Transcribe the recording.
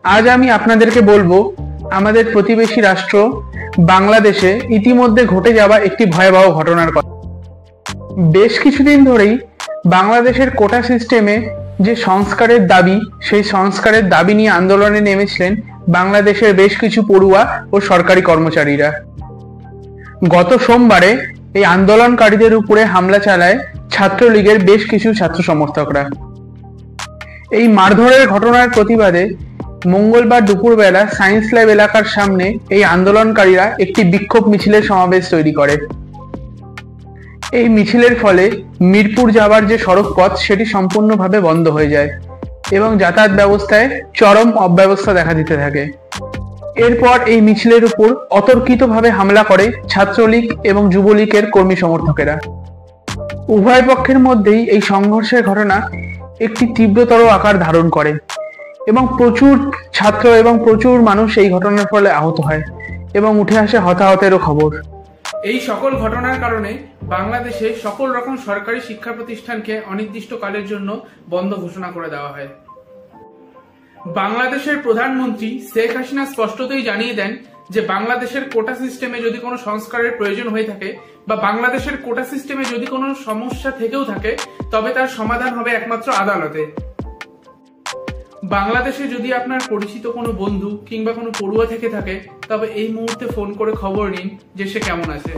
আজ আমি আপনাদেরকে বলবো আমাদের প্রতিবেশী রাষ্ট্র বাংলাদেশে ইতিমধ্যে ঘটে যাওয়া একটি ভয়াবহ ঘটনার কথা। বেশ কিছুদিন ধরেই বাংলাদেশের কোটা সিস্টেমে যে সংস্কারের দাবি, সেই সংস্কারের দাবি নিয়ে আন্দোলনে নেমেছিলেন বাংলাদেশের বেশ কিছু পড়ুয়া ও সরকারি কর্মচারীরা। গত সোমবারে এই আন্দোলনকারীদের উপরে হামলা চালায় ছাত্রলীগের বেশ কিছু ছাত্র সমর্থকরা। এই মারধরের ঘটনার প্রতিবাদে মঙ্গলবার দুপুরবেলা সায়েন্স ল্যাব এলাকার সামনে এই আন্দোলনকারীরা একটি বিক্ষোভ মিছিলের সমাবেশ তৈরি করে। এই মিছিলের ফলে মিরপুর যাওয়ার যে সড়ক পথ সেটি সম্পূর্ণভাবে বন্ধ হয়ে যায় এবং যাতায়াত ব্যবস্থায় চরম অব্যবস্থা দেখা দিতে থাকে। এরপর এই মিছিলের উপর অতর্কিতভাবে হামলা করে ছাত্রলীগ এবং যুবলীগের কর্মী সমর্থকেরা। উভয় পক্ষের মধ্যেই এই সংঘর্ষের ঘটনা একটি তীব্রতর আকার ধারণ করে এবং প্রচুর ছাত্র এবং প্রচুর মানুষ এই ঘটনার ফলে আহত হয় এবং উঠে আসে হতাহতেরও খবর। এই সকল ঘটনার কারণে বাংলাদেশে সকল রকম সরকারি শিক্ষা প্রতিষ্ঠানকে অনির্দিষ্টকালের জন্য বন্ধ ঘোষণা করে দেওয়া হয়। বাংলাদেশের প্রধানমন্ত্রী শেখ হাসিনা স্পষ্টতই জানিয়ে দেন যে বাংলাদেশের কোটা সিস্টেমে যদি কোনো সংস্কারের প্রয়োজন হয়ে থাকে বা বাংলাদেশের কোটা সিস্টেমে যদি কোনো সমস্যা থেকেও থাকে, তবে তার সমাধান হবে একমাত্র আদালতে। বাংলাদেশে যদি আপনার পরিচিত কোনো বন্ধু কিংবা কোনো পড়ুয়া থেকে থাকে, তবে এই মুহূর্তে ফোন করে খবর নিন যে সে কেমন আছে।